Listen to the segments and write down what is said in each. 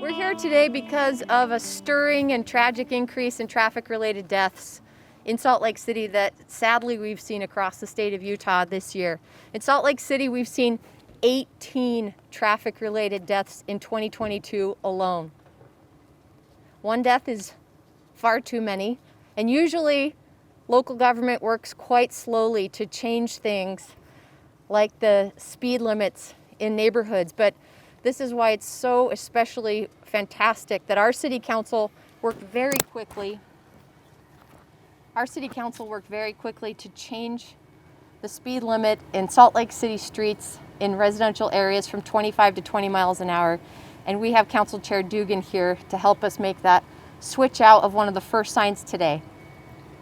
We're here today because of a stirring and tragic increase in traffic-related deaths in Salt Lake City that sadly we've seen across the state of Utah this year. In Salt Lake City, we've seen 18 traffic-related deaths in 2022 alone. One death is far too many, and usually local government works quite slowly to change things like the speed limits in neighborhoods, but this is why it's so especially fantastic that our city council worked very quickly. Our city council worked very quickly to change the speed limit in Salt Lake City streets in residential areas from 25 to 20 miles an hour. And we have Council Chair Dugan here to help us make that switch out of one of the first signs today.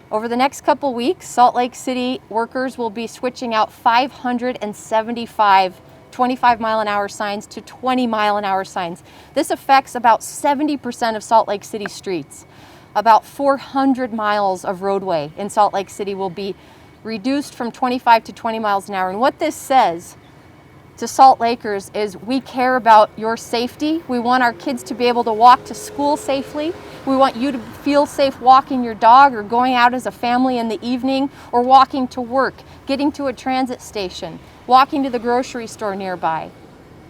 Over the next couple weeks, Salt Lake City workers will be switching out 575 25-mile-an-hour signs to 20-mile-an-hour signs. This affects about 70% of Salt Lake City streets. About 400 miles of roadway in Salt Lake City will be reduced from 25 to 20 miles an hour. And what this says to Salt Lakers is we care about your safety. We want our kids to be able to walk to school safely. We want you to feel safe walking your dog or going out as a family in the evening or walking to work, getting to a transit station, walking to the grocery store nearby.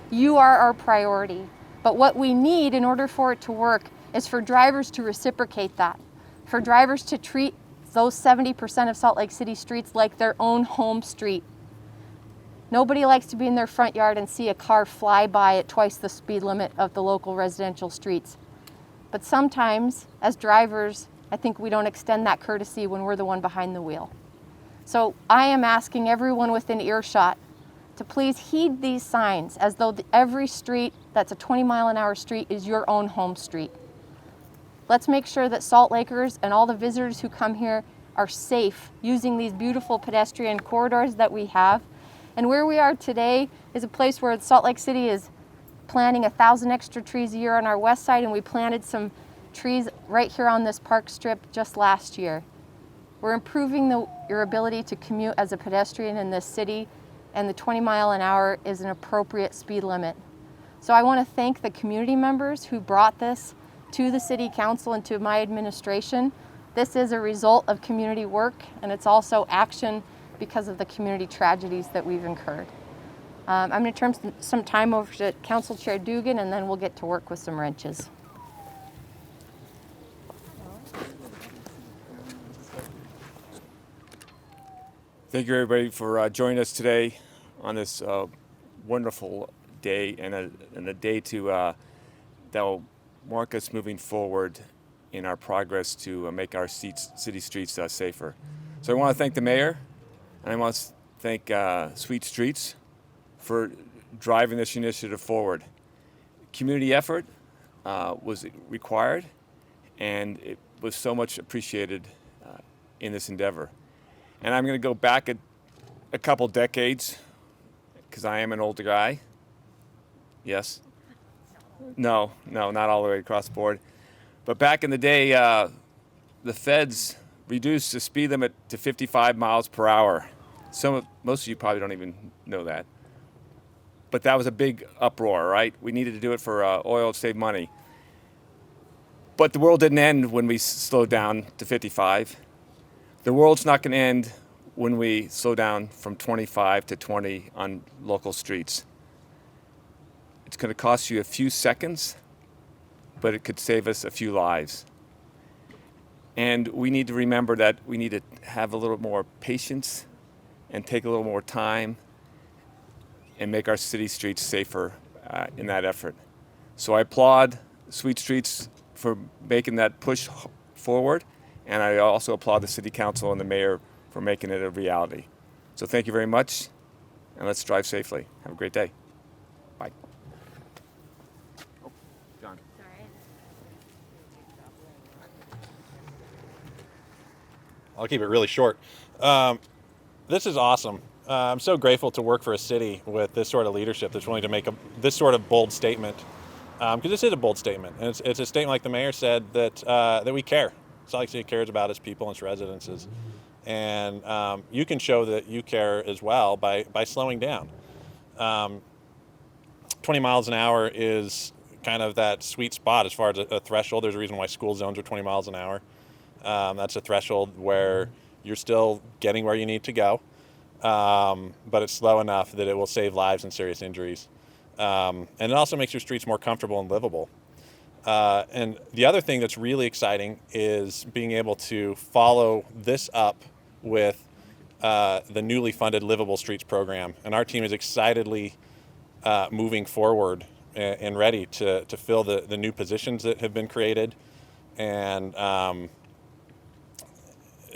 You are our priority. But what we need in order for it to work is for drivers to reciprocate that, for drivers to treat those 70% of Salt Lake City streets like their own home street. Nobody likes to be in their front yard and see a car fly by at twice the speed limit of the local residential streets. But sometimes, as drivers, I think we don't extend that courtesy when we're the one behind the wheel. So I am asking everyone within earshot to please heed these signs as though every street that's a 20-mile-an-hour street is your own home street. Let's make sure that Salt Lakers and all the visitors who come here are safe using these beautiful pedestrian corridors that we have. And where we are today is a place where Salt Lake City is planting 1,000 extra trees a year on our west side, and we planted some trees right here on this park strip just last year. We're improving your ability to commute as a pedestrian in this city, and the 20-mile-an-hour is an appropriate speed limit. So I want to thank the community members who brought this to the City Council and to my administration. This is a result of community work, and it's also action because of the community tragedies that we've incurred. I'm going to turn some time over to Council Chair Dugan, and then we'll get to work with some wrenches. Thank you, everybody, for joining us today on this wonderful day and a day that will mark us moving forward in our progress to make our city streets safer. So I want to thank the mayor, and I want to thank Sweet Streets for driving this initiative forward. Community effort was required, and it was so much appreciated in this endeavor. And I'm going to go back a couple decades, because I am an older guy. Yes? No, not all the way across the board. But back in the day, the feds reduced the speed limit to 55 miles per hour. Most of you probably don't even know that. But that was a big uproar, right? We needed to do it for oil to save money. But the world didn't end when we slowed down to 55. The world's not going to end when we slow down from 25 to 20 on local streets. It's going to cost you a few seconds, but it could save us a few lives. And we need to remember that we need to have a little more patience and take a little more time and make our city streets safer in that effort. So I applaud Sweet Streets for making that push forward, and I also applaud the City Council and the Mayor for making it a reality. So thank you very much, and let's drive safely. Have a great day. Bye. Oh, John. I'll keep it really short. This is awesome. I'm so grateful to work for a city with this sort of leadership that's willing to make this sort of bold statement. Because this is a bold statement, and it's a statement, like the mayor said, that we care. Salt Lake City cares about its people and its residences, and you can show that you care as well by slowing down. 20 miles an hour is kind of that sweet spot as far as a threshold. There's a reason why school zones are 20 miles an hour. That's a threshold where you're still getting where you need to go, but it's slow enough that it will save lives and serious injuries. And it also makes your streets more comfortable and livable. And the other thing that's really exciting is being able to follow this up with the newly funded Livable Streets program. And our team is excitedly moving forward and ready to fill the new positions that have been created, and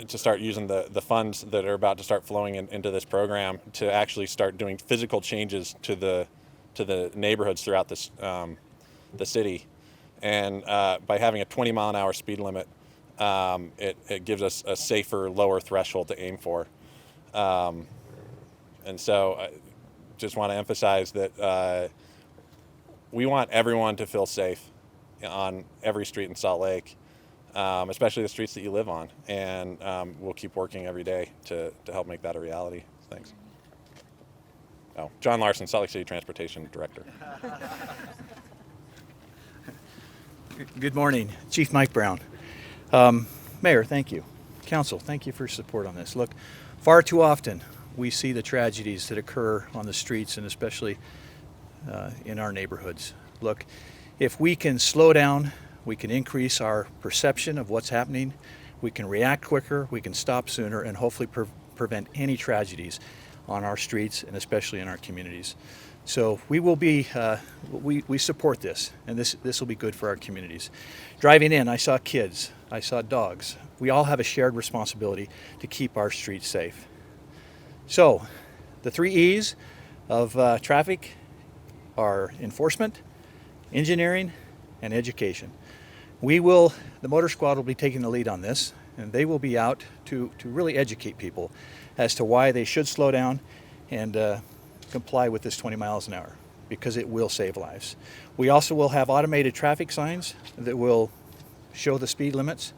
to start using the funds that are about to start flowing into this program to actually start doing physical changes to the neighborhoods throughout this the city. And by having a 20 mile an hour speed limit, it gives us a safer, lower threshold to aim for. And so I just want to emphasize that we want everyone to feel safe on every street in Salt Lake, especially the streets that you live on. And we'll keep working every day to help make that a reality. Thanks. Oh, John Larson, Salt Lake City Transportation Director. Good morning, Chief Mike Brown. Mayor, thank you. Council, thank you for your support on this. Look, far too often we see the tragedies that occur on the streets, and especially in our neighborhoods. Look, if we can slow down, we can increase our perception of what's happening, we can react quicker, we can stop sooner, and hopefully prevent any tragedies on our streets and especially in our communities. So we will be, we support this, and this will be good for our communities. Driving in, I saw kids, I saw dogs. We all have a shared responsibility to keep our streets safe. So the 3 E's of traffic are enforcement, engineering, and education. The Motor Squad will be taking the lead on this, and they will be out to really educate people as to why they should slow down and comply with this 20 miles an hour, because it will save lives. We also will have automated traffic signs that will show the speed limits,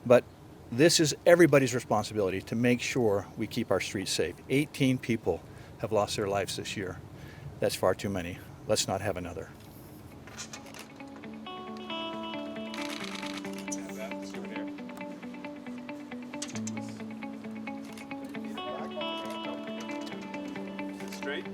but this is everybody's responsibility to make sure we keep our streets safe. 18 people have lost their lives this year. That's far too many. Let's not have another. Straight.